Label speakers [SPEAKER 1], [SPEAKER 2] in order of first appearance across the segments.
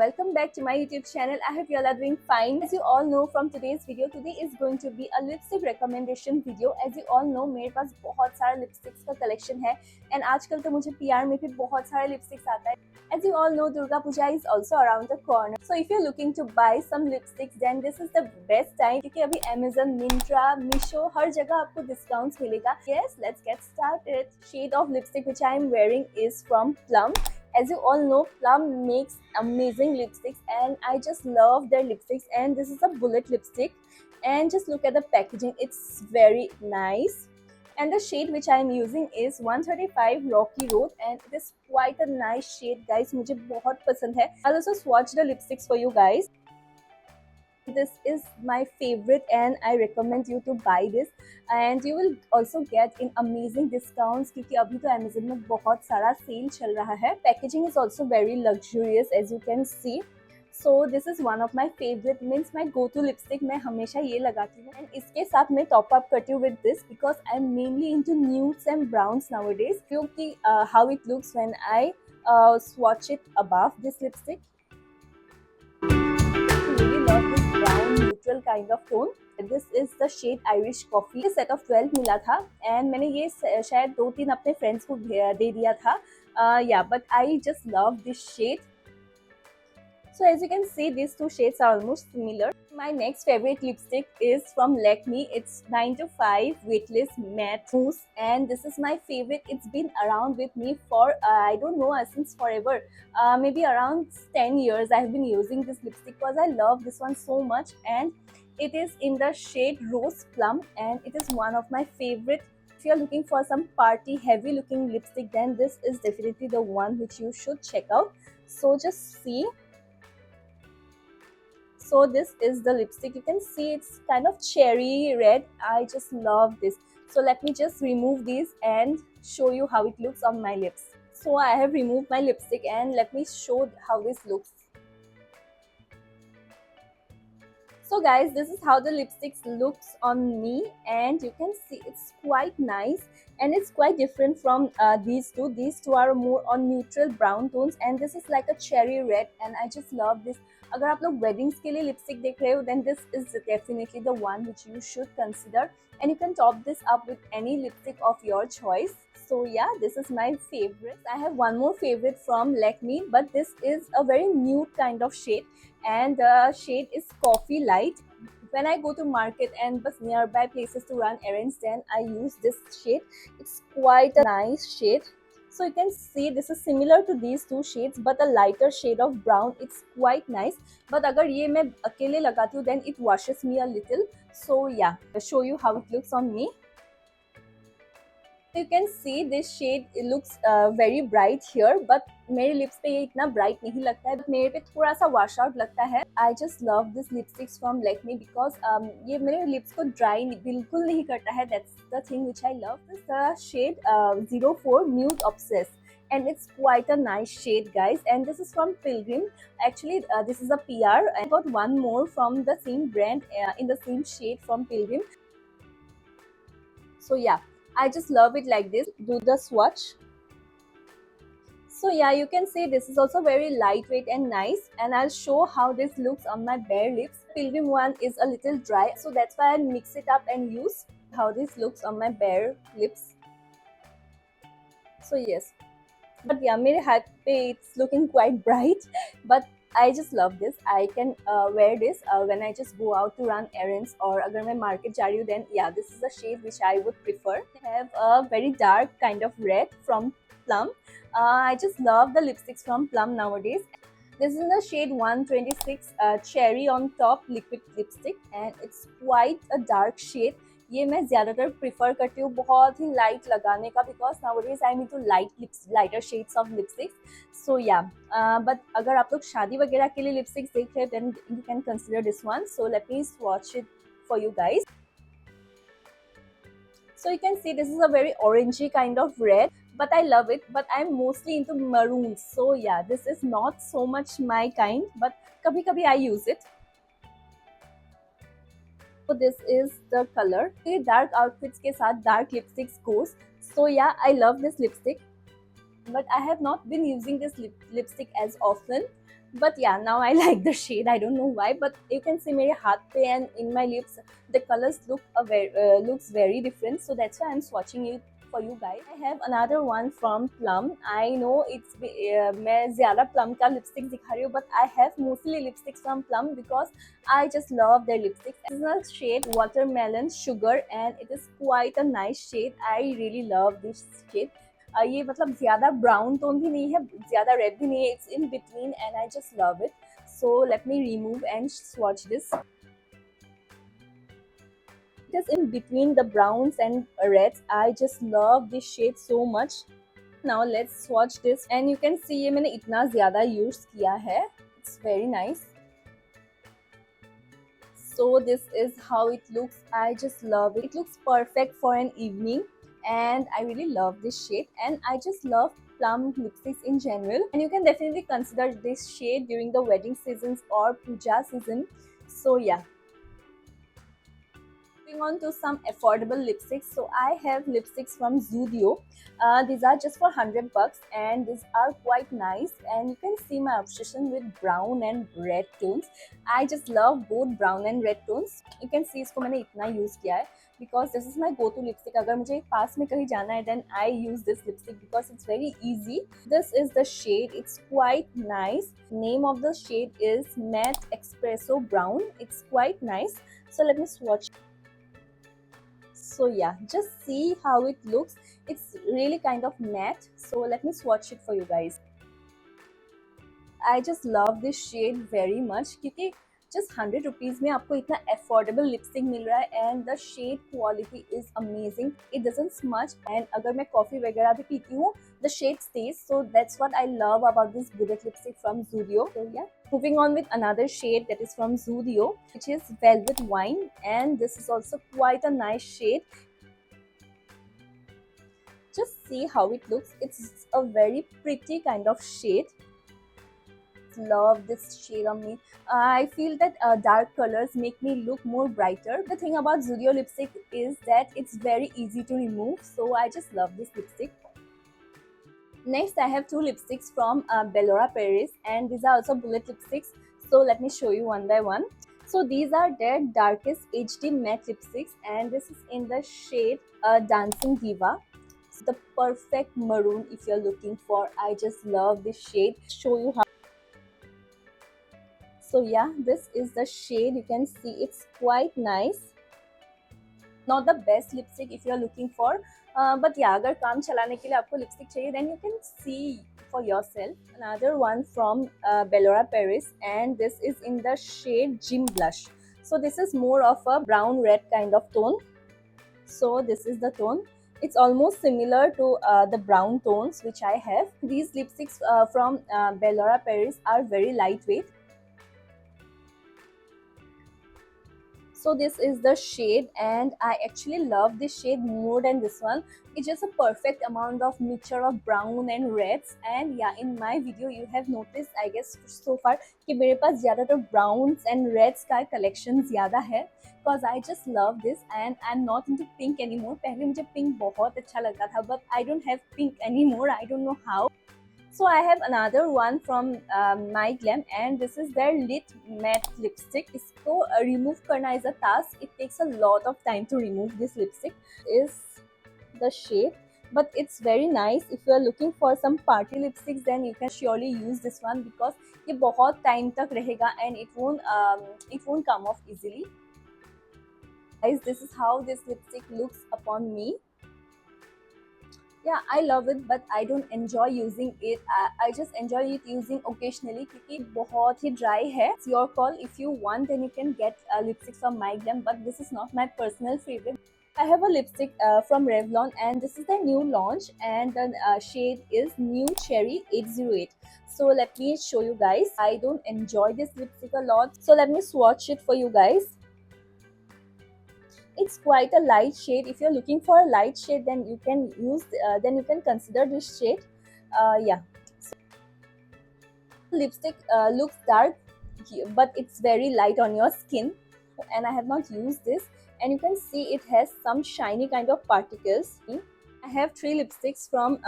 [SPEAKER 1] welcome back to my YouTube channel. I hope you all are doing fine. As you all know from today's video, today is going to be a lipstick recommendation video. As you all know, मेरे पास बहुत सारा lipsticks का collection है and आजकल तो मुझे PR में भी बहुत सारे लिपस्टिक्स आता है. As you all know, Durga Puja is also around the corner. So if you're looking to buy some lipsticks, then this is the best time क्योंकि अभी Amazon, Myntra, Meesho हर जगह आपको discounts मिलेगा. Yes, let's get started. Shade of lipstick which I am wearing is from Plum. As you all know, Plum makes amazing lipsticks and I just love their lipsticks, and this is a bullet lipstick and just look at the packaging, it's very nice. And the shade which I am using is 135 Rocky Road and it is quite a nice shade guys, मुझे बहुत पसंद है. I'll also swatch the lipsticks for you guys. This is my favorite and I recommend you to buy this, and you will also get in amazing discounts क्योंकि अभी तो Amazon में बहुत सारा सेल चल रहा है. Packaging is also very luxurious as you can see. So this is one of my favorite, means my go to lipstick. मैं हमेशा ये लगाती हूँ and इसके साथ मैं top up करती हूँ with this because I'm mainly into nudes and browns nowadays. क्योंकि how it looks when I swatch it above this lipstick. Brown neutral kind of tone. This is the shade Irish Coffee. Set of 12 मिला था and मैंने ये शायद 2-3 अपने friends को दे दिया था. Yeah, but I just love this shade. So as you can see, these two shades are almost similar. My next favorite lipstick is from Lakme. It's 9 to 5 Weightless Matte Mousse and this is my favorite. It's been around with me for I don't know, since forever. Maybe around 10 years I have been using this lipstick because I love this one so much, and it is in the shade Rose Plum and it is one of my favorite. If you are looking for some party heavy looking lipstick, then this is definitely the one which you should check out. So just see. So this is the lipstick. You can see it's kind of cherry red. I just love this. So let me just remove these and show you how it looks on my lips. So I have removed my lipstick and let me show how this looks. So guys, this is how the lipsticks looks on me and you can see it's quite nice and it's quite different from these two. These two are more on neutral brown tones and this is like a cherry red and I just love this. अगर आप लोग weddings के लिए lipstick देख रहे हो, then this is definitely the one which you should consider, and you can top this up with any lipstick of your choice. So yeah, this is my favorite. I have one more favorite from Lakme, but this is a very nude kind of shade and the shade is Coffee Light. When I go to market and but nearby places to run errands, then I use this shade. It's quite a nice shade. So you can see this is similar to these two shades but a lighter shade of brown. It's quite nice, but अगर ये मैं अकेले लगाती हूँ then it washes me a little. So yeah, I'll show you how it looks on me. You can see this shade, it looks very bright here, but मेरे lips पे ये इतना bright नहीं लगता है, but मेरे पे थोड़ा सा wash out लगता है. I just love this lipsticks from Lakme because ये मेरे lips को dry बिल्कुल नहीं करता है. That's the thing which I love. This is the shade 04 Nude Obsessed. And it's quite a nice shade guys, and this is from Pilgrim. Actually this is a PR. I got one more from the same brand in the same shade from Pilgrim. So yeah, I just love it like this. Do the swatch. So yeah, you can see this is also very lightweight and nice, and I'll show how this looks on my bare lips. Pilgrim one is a little dry, so that's why I'll mix it up and use how this looks on my bare lips. So yes, but yeah, मेरे हाथ पे it's looking quite bright, but I just love this. I can wear this when I just go out to run errands, or अगर मैं market जा रही हूँ, then yeah, this is a shade which I would prefer. I have a very dark kind of red from Plum. I just love the lipsticks from Plum nowadays. This is the shade 126 Cherry on Top Liquid Lipstick and it's quite a dark shade. ये मैं ज़्यादातर prefer करती हूँ बहुत ही light लगाने का because nowadays I am into lighter shades of lipsticks. So yeah, but अगर आप लोग शादी वगैरह के लिए लिपस्टिक्स देख रहे हैं then you can consider this one. So let me swatch it for you guys. So you can see this is a very orangey kind of red, but I love it. But I'm mostly into maroons. So yeah, this is not so much my kind, but kabhi kabhi I use it. So this is the color. ये dark outfits के साथ dark lipsticks goes. So yeah, I love this lipstick, but I have not been using this lipstick as often. but yeah, now I like the shade. I don't know why, but you can see मेरे हाथ पे and in my lips the colors looks very different, so that's why I'm swatching it for you guys. I have another one from Plum. I know मैं ज़्यादा Plum का lipstick दिखा रही हूँ, but I have mostly lipsticks from Plum because I just love their lipsticks. This is a shade Watermelon Sugar and it is quite a nice shade. I really love this shade. ये मतलब ज़्यादा brown tone भी नहीं है, ज़्यादा red भी नहीं है, it's in between and I just love it. So let me remove and swatch this. It is in between the browns and reds. I just love this shade so much. Now let's swatch this and you can see ये मैंने इतना ज़्यादा use किया है. It's very nice. So this is how it looks. I just love it. It looks perfect for an evening and I really love this shade and I just love Plum lipsticks in general, and you can definitely consider this shade during the wedding seasons or puja season. So yeah, moving on to some affordable lipsticks. So I have lipsticks from Zudio. These are just for $100 and these are quite nice, and you can see my obsession with brown and red tones. I just love both brown and red tones. You can see इसको मैंने इतना use किया है because this is my go-to lipstick. अगर मुझे पास में कहीं जाना है then I use this lipstick because it's very easy. This is the shade. It's quite nice. Name of the shade is Matte Espresso Brown. It's quite nice. So let me swatch. So yeah, just see how it looks. It's really kind of matte. So let me swatch it for you guys. I just love this shade very much क्योंकि just 100 rupees में आपको इतना affordable lipstick मिल रहा है and the shade quality is amazing. It doesn't smudge and अगर मैं coffee वगैरह भी पीती हूँ the shade stays. So that's what I love about this bullet lipstick from Zudio. So yeah, moving on with another shade that is from Zudio, which is Velvet Wine, and this is also quite a nice shade. Just see how it looks. It's a very pretty kind of shade. Love this shade on me. I feel that dark colors make me look more brighter. The thing about Zudio lipstick is that it's very easy to remove, so I just love this lipstick. Next, I have two lipsticks from Bellora Paris, and these are also bullet lipsticks. So let me show you one by one. So these are their darkest HD matte lipsticks, and this is in the shade Dancing Diva. It's the perfect maroon if you're looking for. I just love this shade. Show you how. So yeah, this is the shade. You can see it's quite nice. Not the best lipstick if you're looking for, but yeah, अगर काम चलाने के लिए आपको lipstick चाहिए then you can see for yourself. Another one from Bellora Paris, and this is in the shade Gym Blush. So this is more of a brown red kind of tone. So this is the tone. It's almost similar to the brown tones which I have. These lipsticks from Bellora Paris are very lightweight. So this is the shade and I actually love this shade more than this one. It's just a perfect amount of mixture of brown and reds, and yeah, in my video you have noticed I guess so far कि मेरे पास ज़्यादातर browns and reds का collection ज़्यादा है because I just love this and I'm not into pink anymore. पहले मुझे pink बहुत अच्छा लगता था but I don't have pink anymore. I don't know how. So I have another one from My Glam, and this is their lit matte lipstick. इसको remove करना is a task. It takes a lot of time to remove this lipstick. Is the shade, but it's very nice. If you are looking for some party lipsticks, then you can surely use this one because ये बहुत time तक रहेगा and it won't come off easily. Guys, this is how this lipstick looks upon me. Yeah, I love it, but I don't enjoy using it. I just enjoy it using occasionally क्योंकि बहुत ही dry है. It's your call. If you want, then you can get lipstick from My Glam, but this is not my personal favorite. I have a lipstick from Revlon, and this is the new launch, and the shade is New Cherry 808. So let me show you guys. I don't enjoy this lipstick a lot, so let me swatch it for you guys. It's quite a light shade. If you're looking for a light shade, then you can consider this shade. Yeah, so lipstick looks dark but it's very light on your skin, and I have not used this, and you can see it has some shiny kind of particles. I have three lipsticks from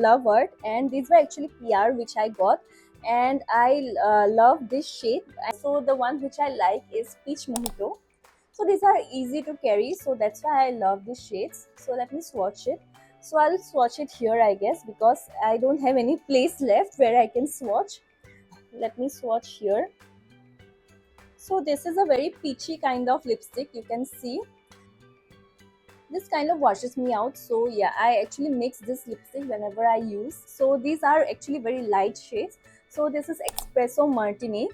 [SPEAKER 1] Love Art, and these were actually PR which I got, and I love this shade. So the one which I like is Peach Mojito. So these are easy to carry, so that's why I love these shades. So let me swatch it. So I'll swatch it here, I guess, because I don't have any place left where I can swatch. Let me swatch here. So this is a very peachy kind of lipstick, you can see. This kind of washes me out, so yeah, I actually mix this lipstick whenever I use. So these are actually very light shades. So this is Espresso Martini.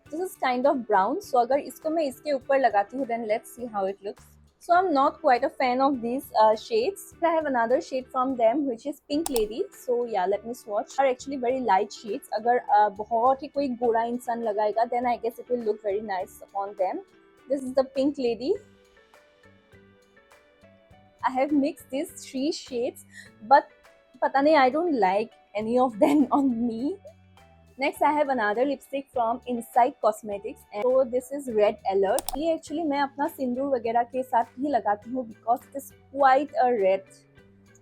[SPEAKER 1] This is kind of brown. So अगर इसको मैं इसके ऊपर लगाती हूँ, then let's see how it looks. So I'm not quite a fan of these shades. I have another shade from them which is Pink Lady. So yeah, let me swatch. Are actually very light shades. अगर बहुत ही कोई गोरा इंसान लगाएगा, then I guess it will look very nice upon them. This is the Pink Lady. I have mixed these 3 shades, but पता नहीं, I don't like any of them on me. Next I have another lipstick from Inside Cosmetics, and so this is Red Alert. ये actually मैं अपना सिंदूर वगैरह के साथ ही लगाती हूँ because it is quite a red,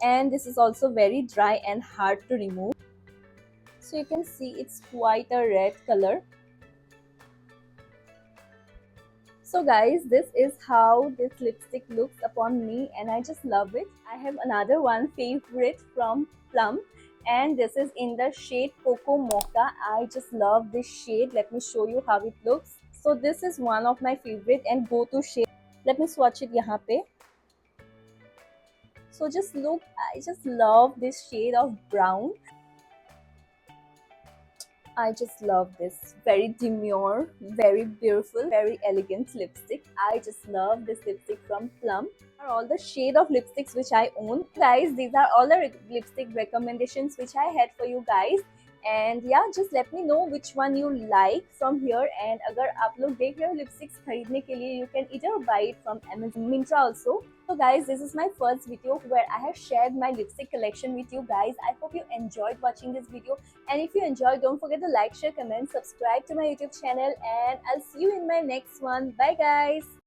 [SPEAKER 1] and this is also very dry and hard to remove. So you can see it's quite a red color. So guys, this is how this lipstick looks upon me, and I just love it. I have another one favorite from Plum, and this is in the shade Cocoa Mocha. I just love this shade. Let me show you how it looks. So this is one of my favorite and go-to shade. Let me swatch it यहाँ पे. So just look, I just love this shade of brown. I just love this. Very demure, very beautiful, very elegant lipstick. I just love this lipstick from Plum. Are all the shade of lipsticks which I own. Guys, these are all the lipstick recommendations which I had for you guys. And yeah, just let me know which one you like from here. And अगर आप लोग देख रहे हो lipsticks खरीदने के लिए, you can either buy it from Amazon, Myntra also. So guys, this is my first video where I have shared my lipstick collection with you guys. I hope you enjoyed watching this video. And if you enjoyed, don't forget to like, share, comment, subscribe to my YouTube channel. And I'll see you in my next one. Bye guys.